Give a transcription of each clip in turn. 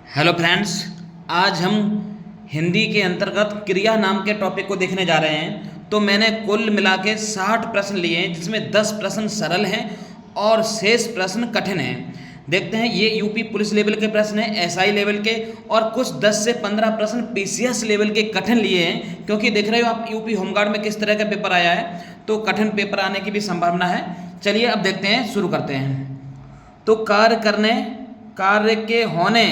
Hello friends, आज हम हिंदी के अंतर्गत क्रिया नाम के टॉपिक को देखने जा रहे हैं। तो मैंने कुल मिला के 60 प्रश्न लिए हैं, जिसमें 10 प्रश्न सरल हैं और शेष प्रश्न कठिन हैं। देखते हैं, ये यूपी पुलिस लेवल के प्रश्न हैं, एसआई लेवल के, और कुछ 10 से 15 प्रश्न पीसीएस लेवल के कठिन लिए हैं, क्योंकि देख रहे हो आप यूपी होमगार्ड में किस तरह का पेपर आया है, तो कठिन पेपर आने की भी संभावना है। चलिए अब देखते हैं, शुरू करते हैं। तो कार्य करने, कार्य के होने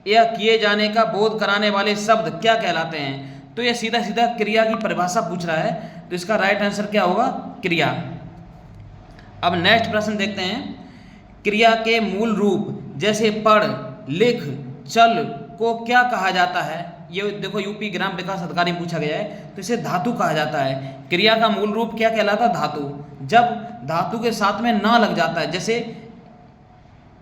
या किए जाने का बोध कराने वाले शब्द क्या कहलाते हैं? तो यह सीधा सीधा क्रिया की परिभाषा पूछ रहा है, तो इसका राइट आंसर क्या होगा? क्रिया। अब नेक्स्ट प्रश्न देखते हैं। क्रिया के मूल रूप जैसे पढ़, लिख, चल को क्या कहा जाता है? ये देखो यूपी ग्राम विकास अधिकारी पूछा गया है, तो इसे धातु कहा जाता है। क्रिया का मूल रूप क्या कहलाता है? धातु। जब धातु के साथ में ना लग जाता है, जैसे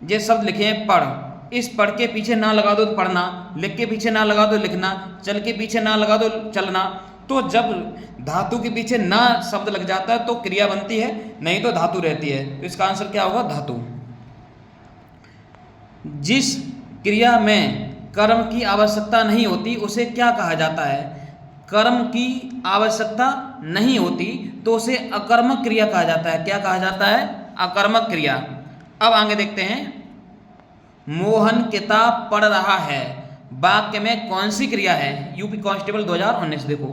ये शब्द लिखे हैं पढ़, इस पढ़ के पीछे ना लगा दो तो पढ़ना, लिख के पीछे ना लगा दो लिखना, चल के पीछे ना लगा दो चलना। तो जब धातु के पीछे ना शब्द लग जाता है तो क्रिया बनती है, नहीं तो धातु रहती है। तो इसका आंसर क्या होगा? धातु। जिस क्रिया में कर्म की आवश्यकता नहीं होती उसे क्या कहा जाता है? कर्म की आवश्यकता नहीं होती तो उसे अकर्मक क्रिया कहा जाता है। क्या कहा जाता है? अकर्मक क्रिया। अब आगे देखते हैं। मोहन किताब पढ़ रहा है, वाक्य में कौन सी क्रिया है? UP constable 2019। देखो,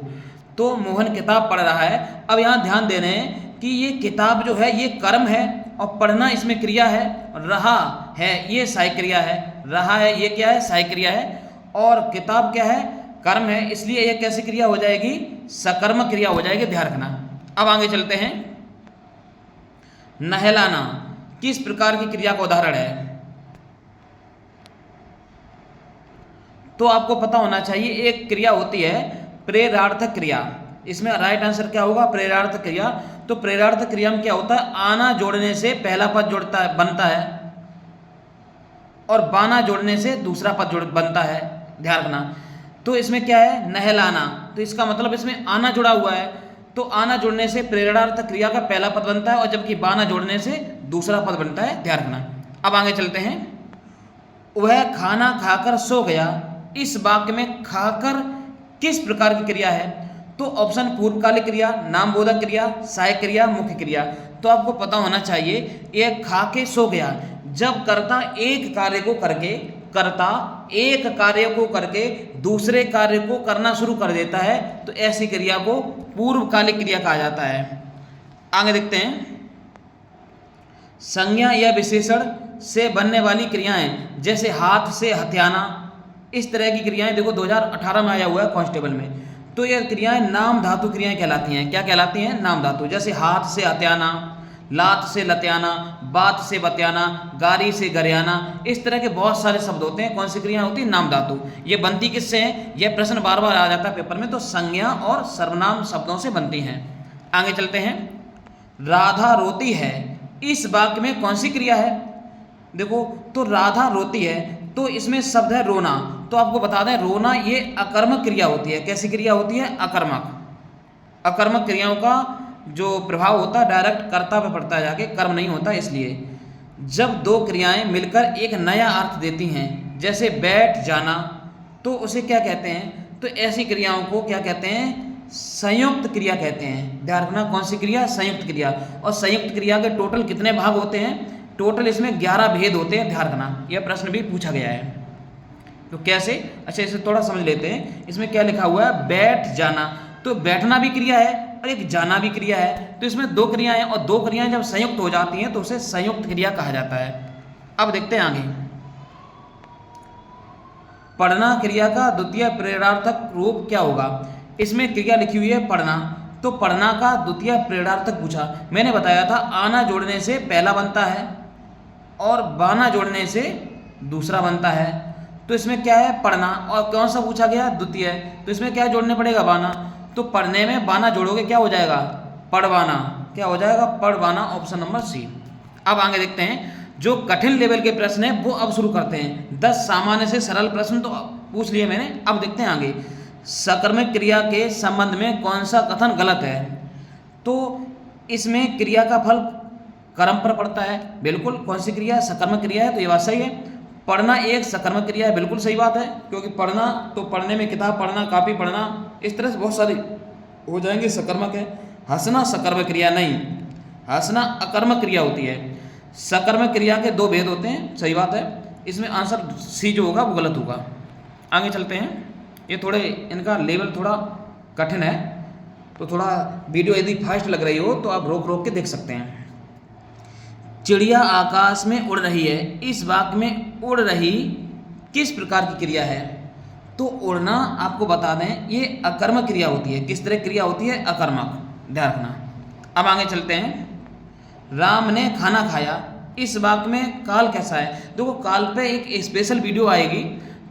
तो मोहन किताब पढ़ रहा है। अब यहाँ ध्यान दे रहे हैं कि ये किताब जो है ये कर्म है और पढ़ना इसमें क्रिया है, रहा है ये सहायक क्रिया है, रहा है ये क्या है? सहायक क्रिया है, और किताब क्या है? कर्म है, इसलिए ये कैसी क्रिया हो जाएगी? सकर्मक क्रिया हो जाएगी, ध्यान रखना। अब आगे चलते हैं। नहलाना किस प्रकार की क्रिया का उदाहरण है? तो आपको पता होना चाहिए, एक क्रिया होती है प्रेरार्थक क्रिया। इसमें राइट आंसर क्या होगा? प्रेरार्थक क्रिया। तो प्रेरार्थक क्रिया में क्या होता है? आना जोड़ने से पहला पद जोड़ता है बनता है, और बाना जोड़ने से दूसरा पद बनता है, ध्यान रखना। तो इसमें क्या है? नहलाना, तो इसका मतलब इसमें आना जुड़ा हुआ है, तो आना जोड़ने से प्रेरणार्थक क्रिया का पहला पद बनता है, और जबकि बाना जोड़ने से दूसरा पद बनता है, ध्यान रखना। अब आगे चलते हैं। वह खाना खाकर सो गया, इस वाक्य में खाकर किस प्रकार की क्रिया है? तो ऑप्शन पूर्वकालिक क्रिया, नामबोधक क्रिया, सहायक क्रिया, मुख्य क्रिया। तो आपको पता होना चाहिए, एक खा के सो गया, जब कर्ता एक कार्य को करके दूसरे कार्य को करना शुरू कर देता है, तो ऐसी क्रिया को पूर्वकालिक क्रिया कहा जाता है। आगे देखते हैं। संज्ञा या विशेषण से बनने वाली क्रियाएं जैसे हाथ से हथियाना, इस तरह की क्रियाएं देखो 2018 में आया हुआ है कांस्टेबल में। तो ये क्रियाएं नाम धातु क्रियाएं कहलाती हैं। क्या कहलाती हैं? नाम धातु। जैसे हाथ से हथियाना, लात से लत्याना, बात से बत्याना, गारी से गरियाना, इस तरह के बहुत सारे शब्द होते हैं। कौन सी क्रिया होती है? नाम धातु। ये बनती किससे है? यह प्रश्न बार बार आ जाता है पेपर में, तो संज्ञा और सर्वनाम शब्दों से बनती हैं। आगे चलते हैं। राधा रोती है, इस वाक्य में कौन सी क्रिया है? देखो, तो राधा रोती है, तो इसमें शब्द है रोना। तो आपको बता दें, रोना ये अकर्मक क्रिया होती है। कैसी क्रिया होती है? अकर्मक। अकर्मक क्रियाओं का जो प्रभाव होता है डायरेक्ट कर्ता पे पड़ता है, जाके कर्म नहीं होता। इसलिए जब दो क्रियाएं मिलकर एक नया अर्थ देती हैं, जैसे बैठ जाना, तो उसे क्या कहते हैं? तो ऐसी क्रियाओं को क्या कहते हैं? संयुक्त क्रिया कहते हैं। ध्यान रखना, कौन सी क्रिया? संयुक्त क्रिया। और संयुक्त क्रिया के टोटल कितने भाग होते हैं? टोटल इसमें 11 भेद होते हैं, ध्यान रखना। यह प्रश्न भी पूछा गया है। तो कैसे? अच्छा, इसे थोड़ा समझ लेते हैं। इसमें क्या लिखा हुआ है? बैठ जाना, तो बैठना भी क्रिया है और एक जाना भी क्रिया है। तो इसमें दो क्रियाएं, और दो क्रियाएं जब संयुक्त हो जाती हैं तो उसे संयुक्त क्रिया कहा जाता है। अब देखते हैं आगे। पढ़ना क्रिया का द्वितीय प्रेरणार्थक रूप क्या होगा? इसमें क्रिया लिखी हुई है पढ़ना, तो पढ़ना का द्वितीय प्रेरणार्थक पूछा। मैंने बताया था आना जोड़ने से पहला बनता है और बाना जोड़ने से दूसरा बनता है। तो इसमें क्या है? पढ़ना। और कौन सा पूछा गया? द्वितीय। तो इसमें क्या जोड़ने पड़ेगा? बाना। तो पढ़ने में बाना जोड़ोगे, क्या हो जाएगा? पढ़वाना। क्या हो जाएगा? पढ़वाना। Option number C. अब आगे देखते हैं। जो कठिन लेवल के प्रश्न है वो अब शुरू करते हैं। 10 सामान्य से सरल प्रश्न तो पूछ लिए मैंने। अब देखते हैं आगे। सकर्मक क्रिया के संबंध में कौन सा कथन गलत है? तो इसमें क्रिया का फल कर्म पर पड़ता है। बिल्कुल, कौन सी क्रिया? सकर्मक क्रिया है, तो ये बात सही है। पढ़ना एक सकर्मक क्रिया है, बिल्कुल सही बात है, क्योंकि पढ़ना तो पढ़ने में किताब पढ़ना, कापी पढ़ना, इस तरह से बहुत सारी हो जाएंगे, सकर्मक है। हंसना सकर्मक क्रिया नहीं, हंसना अकर्मक क्रिया होती है। सकर्मक क्रिया के दो भेद होते हैं, सही बात है, इसमें आंसर सी जो होगा वो गलत होगा। आगे चलते हैं, ये थोड़े इनका लेवल थोड़ा कठिन है, तो थोड़ा वीडियो यदि फास्ट लग रही हो तो आप रोक रोक के देख सकते हैं। चिड़िया आकाश में उड़ रही है, इस वाक्य में उड़ रही किस प्रकार की क्रिया है? तो उड़ना आपको बता दें ये अकर्मक क्रिया होती है। किस तरह क्रिया होती है? अकर्मक, ध्यान रखना। अब आगे चलते हैं। राम ने खाना खाया, इस वाक्य में काल कैसा है? देखो काल पे एक स्पेशल वीडियो आएगी,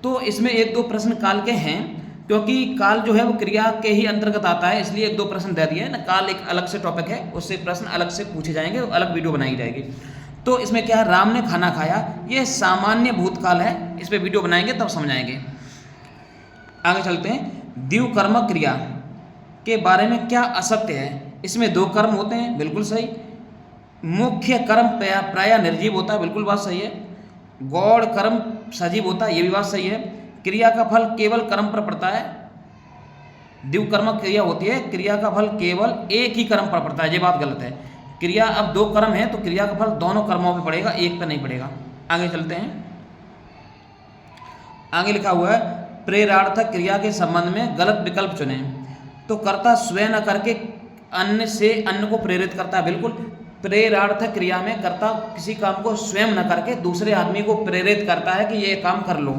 तो इसमें एक दो प्रश्न काल के हैं, क्योंकि काल जो है वो क्रिया के ही अंतर्गत आता है, इसलिए एक दो प्रश्न दे दिए ना। काल एक अलग से टॉपिक है, उससे प्रश्न अलग से पूछे जाएंगे, अलग वीडियो बनाई जाएगी। तो इसमें क्या है, राम ने खाना खाया, ये सामान्य भूतकाल है, इस पर वीडियो बनाएंगे तब समझाएंगे। आगे चलते हैं। द्विकर्मक क्रिया के बारे में क्या असत्य है? इसमें दो कर्म होते हैं, बिल्कुल सही। मुख्य कर्म प्रायः निर्जीव होता है, बिल्कुल बात सही है। गौड़ कर्म सजीव होता है, ये भी बात सही है। क्रिया का फल केवल कर्म पर पड़ता है। द्विकर्मक क्रिया होती है, क्रिया का फल केवल एक ही कर्म पर पड़ता है, ये बात गलत है। क्रिया अब दो कर्म है तो क्रिया का फल दोनों कर्मों पे पड़ेगा, एक पे नहीं पड़ेगा। आगे चलते हैं। आगे लिखा हुआ है प्रेरार्थक क्रिया के संबंध में गलत विकल्प चुनें। तो कर्ता स्वयं न करके अन्य से अन्य को प्रेरित करता है, बिल्कुल। प्रेरार्थक क्रिया में कर्ता किसी काम को स्वयं न करके दूसरे आदमी को प्रेरित करता है कि ये काम कर लो,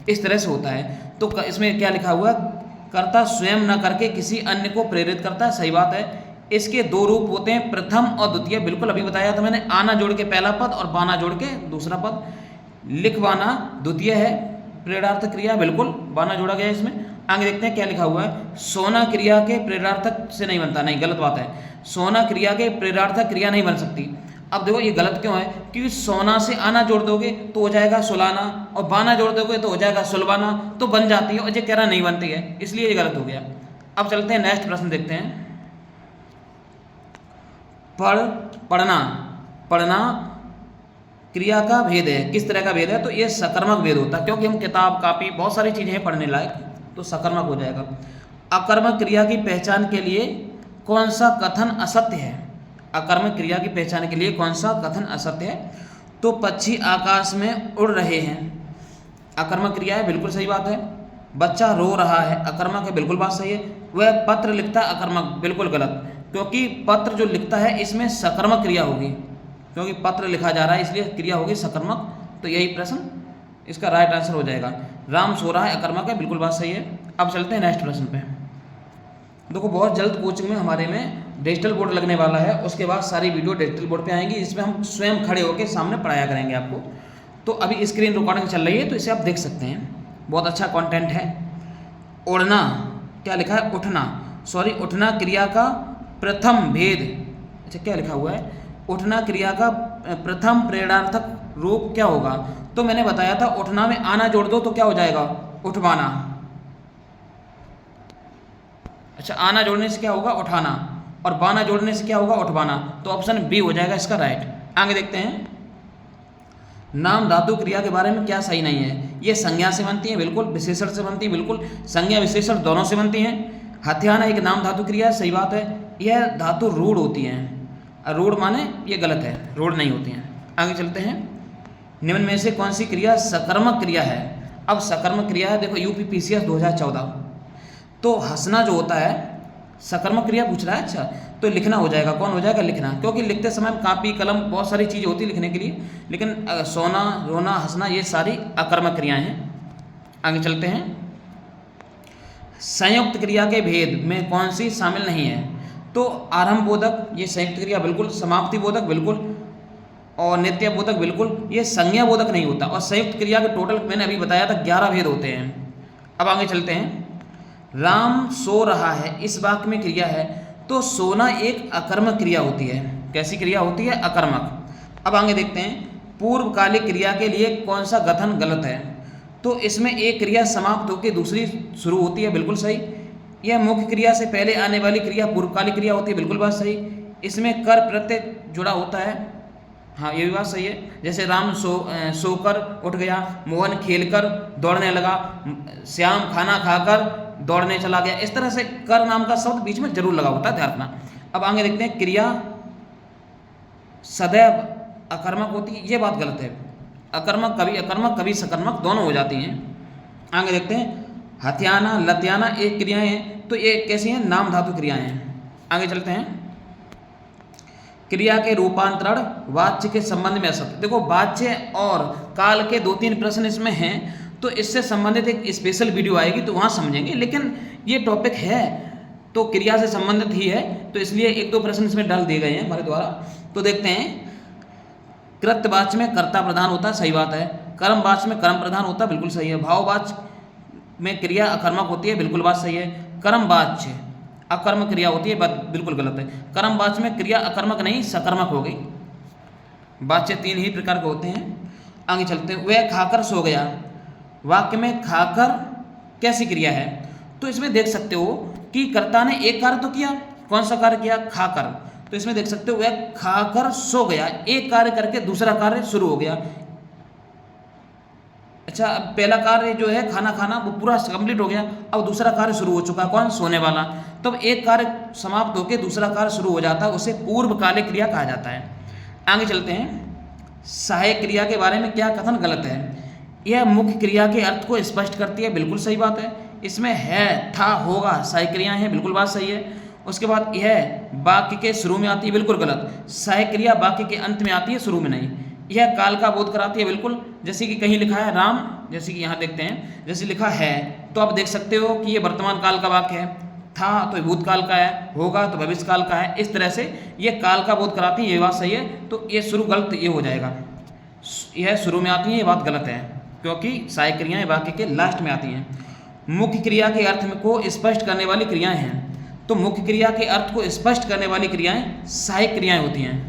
इस तरह से होता है। तो इसमें क्या लिखा हुआ है? कर्ता स्वयं न करके किसी अन्य को प्रेरित करता है, सही बात है। इसके दो रूप होते हैं, प्रथम और द्वितीय, बिल्कुल अभी बताया था मैंने। आना जोड़ के पहला पद और बाना जोड़ के दूसरा पद। लिखवाना द्वितीय है, प्रेरार्थक क्रिया, बिल्कुल बाना जोड़ा गया है इसमें। आगे देखते हैं क्या लिखा हुआ है। सोना क्रिया के प्रेरार्थक से नहीं बनता, नहीं, गलत बात है। सोना क्रिया के प्रेरार्थक क्रिया नहीं बन सकती। अब देखो ये गलत क्यों है? क्योंकि सोना से आना जोड़ दोगे तो हो जाएगा सुलाना, और बाना जोड़ दोगे तो हो जाएगा सुलवाना, तो बन जाती है, और ये कह रहा नहीं बनती है, इसलिए ये गलत हो गया। अब चलते हैं नेक्स्ट प्रश्न देखते हैं। पढ़ना क्रिया का भेद है, किस तरह का भेद है? तो ये सकर्मक भेद होता है, क्योंकि हम किताब कापी बहुत सारी चीजें हैं पढ़ने लायक, तो सकर्मक हो जाएगा। अकर्मक क्रिया की पहचान के लिए कौन सा कथन असत्य है? अकर्मक क्रिया की पहचान के लिए कौन सा कथन असत्य है? तो पक्षी आकाश में उड़ रहे हैं, अकर्मक क्रिया है, बिल्कुल सही बात है। बच्चा रो रहा है, अकर्मक है, बिल्कुल बात सही है। वह पत्र लिखता है, अकर्मक, बिल्कुल गलत, क्योंकि पत्र जो लिखता है इसमें सकर्मक क्रिया होगी, क्योंकि पत्र लिखा जा रहा है इसलिए क्रिया होगी सकर्मक। तो यही प्रश्न इसका राइट आंसर हो जाएगा। राम सो रहा है, अकर्मक है, बिल्कुल बात सही है। अब चलते हैं नेक्स्ट प्रश्न पे। देखो बहुत जल्द कोचिंग में हमारे में डिजिटल बोर्ड लगने वाला है, उसके बाद सारी वीडियो डिजिटल बोर्ड पे आएंगी, जिसमें हम स्वयं खड़े होकर सामने पढ़ाया करेंगे आपको। तो अभी स्क्रीन रिकॉर्डिंग चल रही है, तो इसे आप देख सकते हैं, बहुत अच्छा कंटेंट है। उड़ना, क्या लिखा है? उठना, सॉरी, उठना क्रिया का प्रथम भेद, अच्छा क्या लिखा हुआ है? उठना क्रिया का प्रथम प्रेरणार्थक रूप क्या होगा? तो मैंने बताया था उठना में आना जोड़ दो तो क्या हो जाएगा? उठवाना। अच्छा, आना जोड़ने से क्या होगा? उठाना, और बाना जोड़ने से क्या होगा? उठवाना। तो ऑप्शन बी हो जाएगा इसका राइट। आगे देखते हैं। नाम धातु क्रिया के बारे में क्या सही नहीं है? ये संज्ञा से बनती है, बिल्कुल। विशेषण से बनती है, बिल्कुल। संज्ञा विशेषण दोनों से बनती हैं। हथियाना एक नाम धातु क्रिया, सही बात है। यह धातु रूढ़ होती हैं, रूढ़ माने ये गलत है, रूढ़ नहीं होती हैं। आगे चलते हैं। निम्न में से कौन सी क्रिया सकर्मक क्रिया है? अब सकर्मक क्रिया है, देखो यूपीपीसीएस 2014। तो हंसना जो होता है सकर्मक क्रिया पूछ रहा है। अच्छा, तो लिखना हो जाएगा, कौन हो जाएगा? लिखना, क्योंकि लिखते समय कापी कलम बहुत सारी चीज़ें होती है लिखने के लिए, लेकिन सोना, रोना, हंसना ये सारी अकर्मक क्रियाएं हैं। आगे चलते हैं। संयुक्त क्रिया के भेद में कौन सी शामिल नहीं है? तो आरंभ बोधक ये संयुक्त क्रिया, बिल्कुल। समाप्ति बोधक, बिल्कुल। और नित्य बोधक, बिल्कुल। ये संज्ञा बोधक नहीं होता। और संयुक्त क्रिया के टोटल मैंने अभी बताया था 11 भेद होते हैं। अब आगे चलते हैं। राम सो रहा है, इस वाक्य में क्रिया है, तो सोना एक अकर्मक क्रिया होती है। कैसी क्रिया होती है? अकर्मक। अब आगे देखते हैं। पूर्वकालिक क्रिया के लिए कौन सा कथन गलत है? तो इसमें एक क्रिया समाप्त होकर दूसरी शुरू होती है, बिल्कुल सही। यह मुख्य क्रिया से पहले आने वाली क्रिया पूर्वकालिक क्रिया होती है, बिल्कुल बात सही। इसमें कर प्रत्यय जुड़ा होता है, हाँ ये भी बात सही है। जैसे राम सोकर उठ गया, मोहन खेलकर दौड़ने लगा, श्याम खाना खाकर दौड़ने चला गया। इस तरह से कर नाम का शब्द बीच में जरूर लगा होता है, ध्यान रखना। अब आगे देखते हैं, क्रिया सदैव अकर्मक होती है, ये बात गलत है। अकर्मक कभी सकर्मक दोनों हो जाती हैं। आगे देखते हैं, हथियाना लत्याना एक क्रियाएं हैं, तो ये कैसी हैं? नाम धातु क्रियाएं हैं। आगे चलते हैं, क्रिया के रूपांतरण वाच्य के संबंध में असत्य। देखो वाच्य और काल के 2-3 प्रश्न इसमें हैं, तो इससे संबंधित एक स्पेशल वीडियो आएगी तो वहाँ समझेंगे, लेकिन ये टॉपिक है तो क्रिया से संबंधित ही है, तो इसलिए 1-2 प्रश्न इसमें डाल दिए गए हैं हमारे द्वारा। तो देखते हैं, कृत्यवाच्य में कर्ता प्रधान होता है, सही बात है। कर्मवाच्य में कर्म प्रधान होता है, बिल्कुल सही है। भाववाच्य में क्रिया अकर्मक होती है, बिल्कुल बात सही है। कर्मवाच्य अकर्म क्रिया होती है, बात बिल्कुल गलत है। कर्मवाच्य में क्रिया अकर्मक नहीं सकर्मक हो गई। वाच्य 3 ही प्रकार के होते हैं। आगे चलते हैं, वह खाकर सो गया। वाक्य में खाकर कैसी क्रिया है? तो इसमें देख सकते हो कि कर्ता ने एक कार्य तो किया, कौन सा कार्य किया? खाकर। तो इसमें देख सकते हो वह खाकर सो गया, एक कार्य करके दूसरा कार्य शुरू हो गया। अच्छा, अब पहला कार्य जो है खाना खाना वो पूरा कंप्लीट हो गया, अब दूसरा कार्य शुरू हो चुका, कौन? सोने वाला। तब एक कार्य समाप्त होकर दूसरा कार्य शुरू हो जाता है, उसे पूर्वकालिक क्रिया कहा जाता है। आगे चलते हैं, सहायक क्रिया के बारे में क्या कथन गलत है? यह मुख्य क्रिया के अर्थ को स्पष्ट करती है, बिल्कुल सही बात है। इसमें है, था, होगा सहायक क्रियाएं हैं, बिल्कुल बात सही है। उसके बाद यह वाक्य के शुरू में आती है, बिल्कुल गलत। सहायक क्रिया वाक्य के अंत में आती है, शुरू में नहीं। यह काल का बोध कराती है, बिल्कुल। जैसे कि कहीं लिखा है राम, जैसे कि यहाँ देखते हैं, जैसे लिखा है तो आप देख सकते हो कि ये वर्तमान काल का वाक्य है, था तो भूतकाल का है, होगा तो भविष्य काल का है। इस तरह से ये काल का बोध कराती है, ये बात सही है। तो ये शुरू गलत ये हो जाएगा, यह शुरू में आती है, ये बात गलत है, क्योंकि सहायक क्रियाएं वाक्य के लास्ट में आती हैं। मुख्य क्रिया के अर्थ को स्पष्ट करने वाली क्रियाएं हैं, तो मुख्य क्रिया के अर्थ को स्पष्ट करने वाली क्रियाएं सहायक क्रियाएं होती हैं।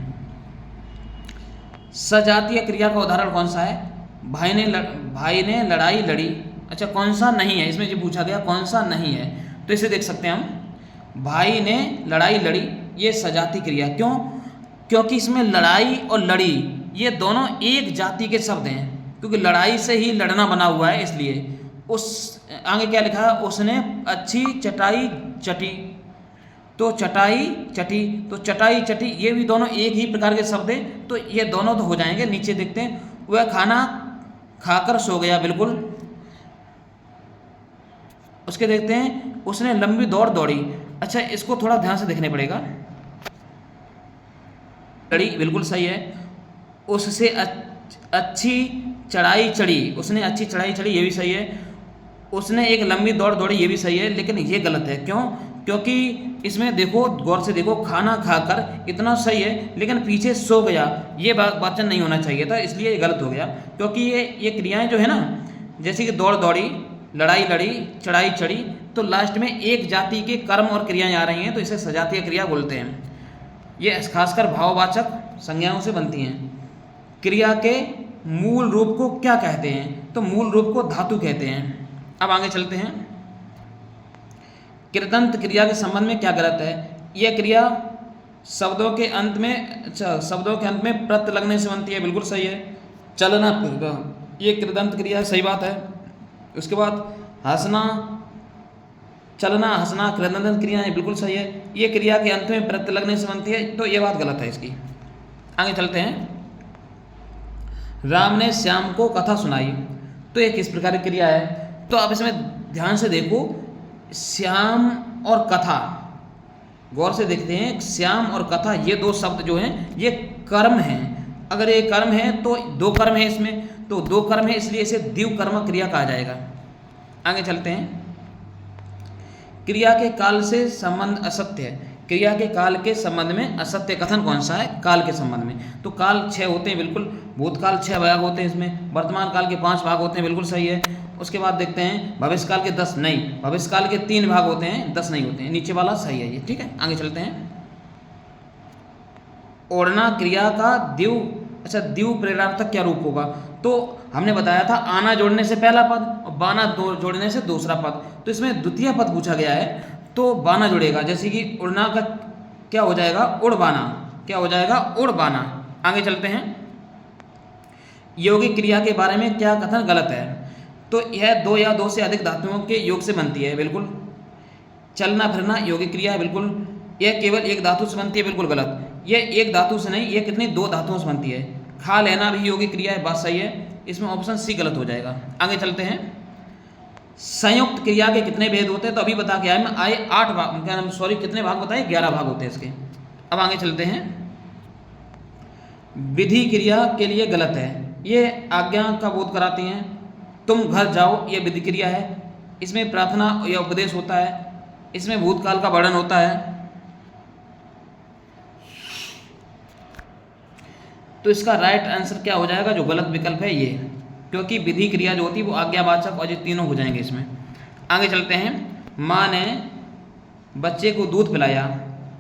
सजातीय क्रिया का उदाहरण कौन सा है? भाई ने लड़ाई लड़ी। अच्छा, कौन सा नहीं है इसमें जो पूछा गया, कौन सा नहीं है? तो इसे देख सकते हैं हम, भाई ने लड़ाई लड़ी, ये सजाती क्रिया। क्यों? क्योंकि इसमें लड़ाई और लड़ी ये दोनों एक जाति के शब्द हैं, क्योंकि लड़ाई से ही लड़ना बना हुआ है, इसलिए। उस आगे क्या लिखा है? उसने अच्छी चटाई चटी, तो चटाई चटी, तो चटाई चटी ये भी दोनों एक ही प्रकार के शब्द हैं, तो ये दोनों तो हो जाएंगे। नीचे देखते हैं, वह खाना खाकर सो गया, बिल्कुल। उसके देखते हैं, उसने लंबी दौड़ दौड़ी। अच्छा, इसको थोड़ा ध्यान से देखने पड़ेगा। चढ़ी, बिल्कुल सही है। उससे अच्छी चढ़ाई चढ़ी, उसने अच्छी चढ़ाई चढ़ी, ये भी सही है। उसने एक लंबी दौड़ दौड़ी, ये भी सही है, लेकिन ये गलत है। क्यों? क्योंकि इसमें देखो, गौर से देखो, खाना खाकर इतना सही है, लेकिन पीछे सो गया, ये वाचन नहीं होना चाहिए था, इसलिए ये गलत हो गया। क्योंकि ये क्रियाएं जो है ना, जैसे कि दौड़ दौड़ी, लड़ाई लड़ी, चढ़ाई चढ़ी, तो लास्ट में एक जाति के कर्म और क्रियाएं आ रही हैं, तो इसे सजातीय क्रिया बोलते हैं। ये खासकर भाववाचक संज्ञाओं से बनती हैं। क्रिया के मूल रूप को क्या कहते हैं? तो मूल रूप को धातु कहते हैं। अब आगे चलते हैं, कृदंत क्रिया के संबंध में क्या गलत है? यह क्रिया शब्दों के अंत में प्रत्यय लगने से बनती है, बिल्कुल सही है। चलना, ये कृदंत क्रिया, सही बात है। उसके बाद हंसना, चलना, हंसना कृदंत क्रिया है, बिल्कुल सही है। ये क्रिया के अंत में प्रत्यय लगने से बनती है, तो ये बात गलत है इसकी। आगे चलते हैं, राम ने श्याम को कथा सुनाई, तो ये किस प्रकार की क्रिया है? तो आप इसमें ध्यान से देखो, श्याम और कथा, गौर से देखते हैं, श्याम और कथा ये दो शब्द जो हैं ये कर्म हैं। अगर ये कर्म है तो दो कर्म है इसमें, तो दो कर्म है, इसलिए इसे द्विकर्म क्रिया कहा जाएगा। आगे चलते हैं, क्रिया के काल से संबंध असत्य है। क्रिया के काल के संबंध में असत्य कथन कौन सा है? काल के संबंध में। तो काल 6 होते हैं, बिल्कुल। भूतकाल 6 भाग होते हैं इसमें, वर्तमान काल के 5 भाग होते हैं, बिल्कुल सही है। उसके बाद देखते हैं, भविष्य काल के 10 नहीं, भविष्य काल के 3 भाग होते हैं, 10 नहीं होते हैं। नीचे वाला सही है ये, ठीक है। आगे चलते हैं, ओढ़ना क्रिया का द्विव, अच्छा द्विव प्रेरणार्थक क्या रूप होगा? तो हमने बताया था आना जोड़ने से पहला पद और बाना जोड़ने से दूसरा पद, तो इसमें द्वितीय पद पूछा गया है, तो बाना जुड़ेगा। जैसे कि उड़ना का क्या हो जाएगा? उड़ बाना। क्या हो जाएगा? उड़ बाना। आगे चलते हैं। यौगिक क्रिया के बारे में क्या कथन गलत है? तो यह दो या दो से अधिक धातुओं के योग से बनती है, बिल्कुल। चलना फिरना यौगिक क्रिया है, बिल्कुल। यह केवल एक धातु से बनती है, बिल्कुल गलत। यह एक धातु से नहीं, यह कितनी दो धातुओं से बनती है। खा लेना भी यौगिक क्रिया है, बात सही है। इसमें ऑप्शन सी गलत हो जाएगा। आगे चलते हैं। संयुक्त क्रिया के कितने भेद होते हैं? तो अभी बता के आए मैं, आए 8 भाग, सॉरी कितने भाग बताए? 11 भाग होते हैं इसके। अब आगे चलते हैं। विधि क्रिया के लिए गलत है, ये आज्ञा का बोध कराती हैं। तुम घर जाओ, ये विधि क्रिया है। इसमें प्रार्थना या उपदेश होता है, इसमें भूतकाल का वर्णन होता है। तो इसका राइट आंसर क्या हो जाएगा? जो गलत विकल्प है ये, क्योंकि विधि क्रिया जो होती है वो आज्ञावाचक और ये तीनों हो जाएंगे इसमें। आगे चलते हैं। माँ ने बच्चे को दूध पिलाया,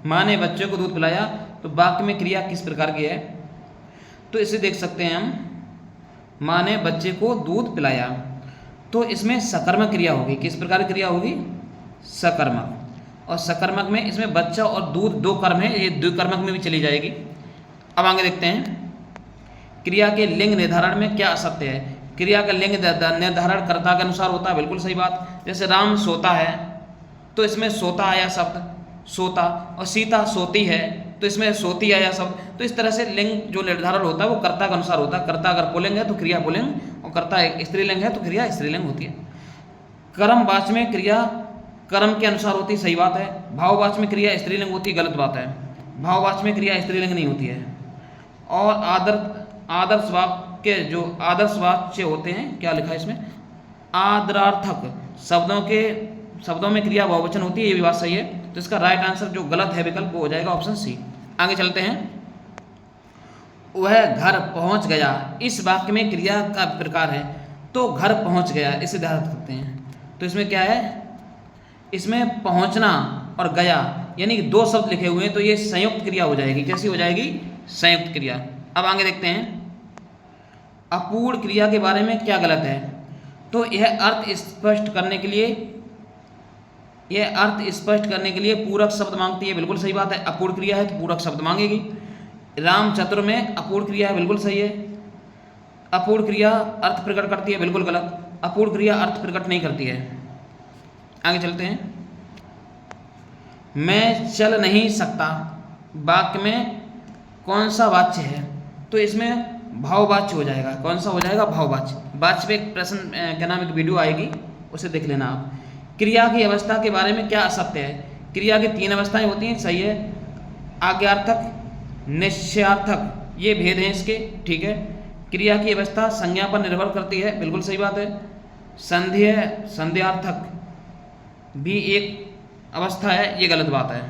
माँ ने बच्चे को दूध पिलाया, तो वाक्य में क्रिया किस प्रकार की है? तो इसे देख सकते हैं हम, माँ ने बच्चे को दूध पिलाया, तो इसमें सकर्मक क्रिया होगी। किस प्रकार की क्रिया होगी? सकर्मक। और सकर्मक में इसमें बच्चा और दूध दो कर्म है, ये द्विकर्मक में भी चली जाएगी। अब आगे देखते हैं। क्रिया के लिंग निर्धारण में क्या असत्य है? क्रिया का लिंग निर्धारण कर्ता के अनुसार होता है, बिल्कुल सही बात। जैसे राम सोता है, तो इसमें सोता आया शब्द, सोता। और सीता सोती है, तो इसमें सोती आया शब्द। तो इस तरह से लिंग जो निर्धारण होता है वो कर्ता के अनुसार होता है। कर्ता अगर पुल्लिंग है तो क्रिया पुल्लिंग, और कर्ता एक स्त्रीलिंग है तो क्रिया स्त्रीलिंग होती है। कर्मवाच्य में क्रिया कर्म के अनुसार होती है, सही बात है। भाववाच्य में क्रिया स्त्रीलिंग होती है, गलत बात है। भाववाच्य में क्रिया स्त्रीलिंग नहीं होती है। और आदर्श वाक्य जो आदर्श वाक्य होते हैं, क्या लिखा है इसमें? आदरार्थक शब्दों में क्रिया बहुवचन होती है, ये भी बात सही है। तो इसका राइट आंसर जो गलत है विकल्प वो हो जाएगा ऑप्शन सी। आगे चलते हैं। वह घर पहुंच गया, इस वाक्य में क्रिया का प्रकार है, तो घर पहुंच गया, इसे ध्यान रखते हैं। तो इसमें क्या है? इसमें पहुंचना और गया यानी कि दो शब्द लिखे हुए हैं, तो ये संयुक्त क्रिया हो जाएगी। कैसी हो जाएगी? संयुक्त क्रिया। अब आगे देखते हैं। अपूर्ण क्रिया के बारे में क्या गलत है? तो यह अर्थ स्पष्ट करने के लिए पूरक शब्द मांगती है, बिल्कुल सही बात है। अपूर्ण क्रिया है तो पूरक शब्द मांगेगी। राम चतुर में अपूर्ण क्रिया है, बिल्कुल सही है। अपूर्ण क्रिया अर्थ प्रकट करती है, बिल्कुल गलत। अपूर्ण क्रिया अर्थ प्रकट नहीं करती है। आगे चलते हैं। मैं चल नहीं सकता, वाक्य में कौन सा वाच्य है? तो इसमें भाववाच्य हो जाएगा। कौन सा हो जाएगा? भाववाच्य। वाच्य पे एक प्रश्न क्या नाम एक वीडियो आएगी, उसे देख लेना आप। क्रिया की अवस्था के बारे में क्या असत्य है? क्रिया की 3 अवस्थाएं होती हैं, सही है। आज्ञार्थक, निश्चयार्थक, ये भेद हैं इसके, ठीक है। क्रिया की अवस्था संज्ञा पर निर्भर करती है, बिल्कुल सही बात है। संध्यार्थक भी एक अवस्था है, ये गलत बात है।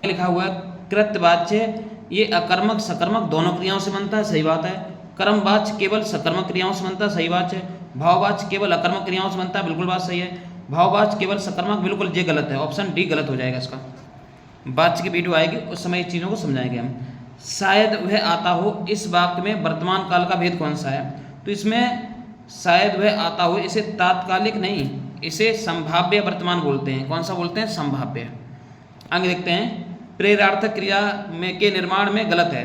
लिखा हुआ है कृतवाच्य, ये अकर्मक सकर्मक दोनों क्रियाओं से बनता है, सही बात है। कर्मवाच्य केवल सकर्मक क्रियाओं से बनता है, सही बात है। भाववाच्य केवल अकर्मक क्रियाओं से बनता है, बिल्कुल बात सही है। भाववाच्य केवल सकर्मक, बिल्कुल ये गलत है, ऑप्शन डी गलत हो जाएगा इसका। वाच्य की वीडियो आएगी, उस समय इस चीज़ों को समझाएंगे हम। शायद वह आता हो, इस वाक्य में वर्तमान काल का भेद कौन सा है? तो इसमें शायद वह आता हो, इसे तात्कालिक नहीं, इसे संभाव्य वर्तमान बोलते हैं। कौन सा बोलते हैं? संभाव्य। आगे देखते हैं। प्रेरार्थक क्रिया में के निर्माण में गलत है,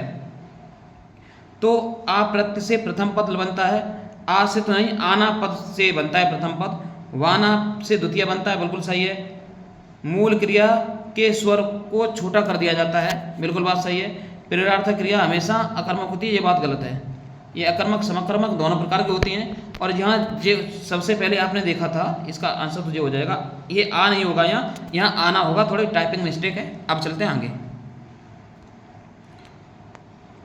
तो आ प्रत्यय से प्रथम पद बनता है, आ से तो नहीं, आना पद से बनता है प्रथम पद, वाना से द्वितीय बनता है, बिल्कुल सही है। मूल क्रिया के स्वर को छोटा कर दिया जाता है, बिल्कुल बात सही है। प्रेरार्थक क्रिया हमेशा अकर्मक होती है, ये बात गलत है। ये अकर्मक समकर्मक दोनों प्रकार की होती हैं। और यहाँ जो सबसे पहले आपने देखा था, इसका आंसर तो ये हो जाएगा, ये आ नहीं होगा, यहाँ आना होगा, थोड़ी टाइपिंग मिस्टेक है। अब चलते हैं आगे।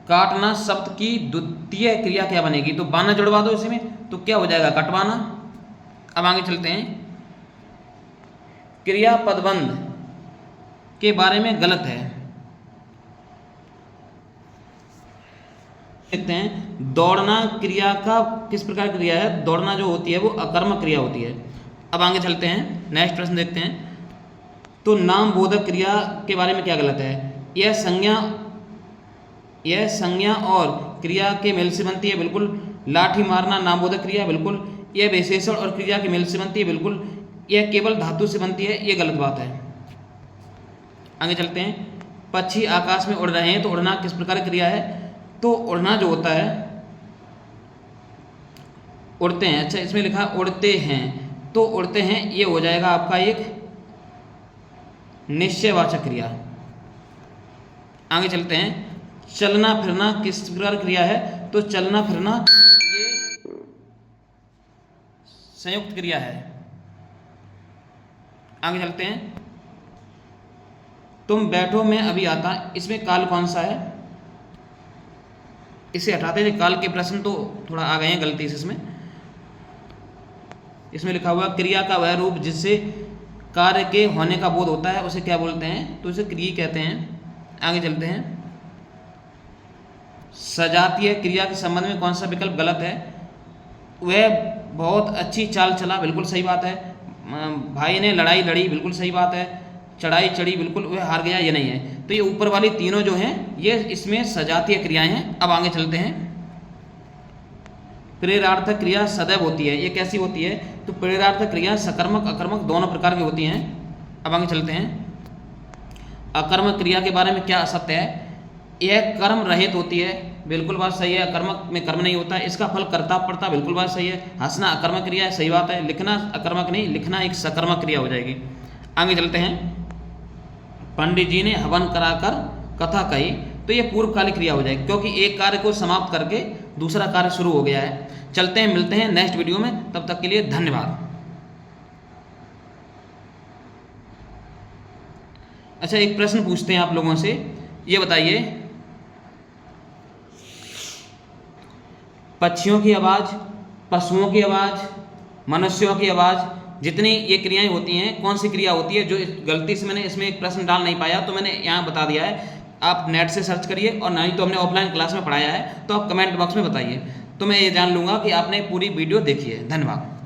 काटना शब्द की द्वितीय क्रिया क्या बनेगी? तो बाना जुड़वा दो इसी में, तो क्या हो जाएगा? कटवाना। अब आगे चलते हैं। क्रिया पदबंध के बारे में गलत है, देखते हैं। दौड़ना क्रिया का किस प्रकार क्रिया है? दौड़ना जो होती है वो अकर्मक क्रिया होती है। अब आगे चलते हैं, नेक्स्ट प्रश्न देखते हैं। तो नाम बोधक क्रिया के बारे में क्या गलत है? यह संज्ञा और क्रिया के मेल से बनती है, बिल्कुल। लाठी मारना नाम बोधक क्रिया, बिल्कुल। यह विशेषण और क्रिया के मेल से बनती है, बिल्कुल। यह केवल धातु से बनती है, ये गलत बात है। आगे चलते हैं। पक्षी आकाश में उड़ रहे हैं, तो उड़ना किस प्रकार की क्रिया है? तो उड़ना जो होता है, उड़ते हैं। अच्छा, इसमें लिखा उड़ते हैं, तो उड़ते हैं ये हो जाएगा आपका एक निश्चयवाचक क्रिया। आगे चलते हैं। चलना फिरना किस प्रकार की क्रिया है? तो चलना फिरना ये संयुक्त क्रिया है। आगे चलते हैं। तुम बैठो मैं अभी आता, इसमें काल कौन सा है? इसे हटाते हैं, काल के प्रश्न तो थोड़ा आ गए हैं गलती से इसमें लिखा हुआ क्रिया का वह रूप जिससे कार्य के होने का बोध होता है उसे क्या बोलते हैं? तो उसे क्रिया कहते हैं। आगे चलते हैं। सजातीय क्रिया के संबंध में कौन सा विकल्प गलत है? वह बहुत अच्छी चाल चला, बिल्कुल सही बात है। भाई ने लड़ाई लड़ी, बिल्कुल सही बात है। चढ़ाई चढ़ी, बिल्कुल। वह हार गया, ये नहीं है। तो ये ऊपर वाली तीनों जो हैं ये इसमें सजातीय क्रियाएं हैं। अब आगे चलते हैं। प्रेरणार्थक क्रिया सदैव होती है, ये कैसी होती है? तो प्रेरणार्थक क्रिया सकर्मक अकर्मक दोनों प्रकार की होती हैं। अब आगे चलते हैं। अकर्मक क्रिया के बारे में क्या असत्य है? यह कर्म रहित होती है, बिल्कुल बात सही है। अकर्मक में कर्म नहीं होता है, इसका फल कर्ता पड़ता, बिल्कुल बात सही है। हंसना अकर्मक क्रिया है, सही बात है। लिखना अकर्मक नहीं, लिखना एक सकर्मक क्रिया हो जाएगी। आगे चलते हैं। पंडित जी ने हवन कराकर कथा कही, तो ये पूर्वकालिक क्रिया हो जाएगी, क्योंकि एक कार्य को समाप्त करके दूसरा कार्य शुरू हो गया है। चलते हैं, मिलते हैं नेक्स्ट वीडियो में, तब तक के लिए धन्यवाद। अच्छा, एक प्रश्न पूछते हैं आप लोगों से, ये बताइए, पक्षियों की आवाज़, पशुओं की आवाज़, मनुष्यों की आवाज़, जितनी ये क्रियाएं होती हैं, कौन सी क्रिया होती है? जो गलती से मैंने इसमें एक प्रश्न डाल नहीं पाया, तो मैंने यहाँ बता दिया है। आप नेट से सर्च करिए, और नहीं तो हमने ऑफलाइन क्लास में पढ़ाया है, तो आप कमेंट बॉक्स में बताइए, तो मैं ये जान लूँगा कि आपने पूरी वीडियो देखी है। धन्यवाद।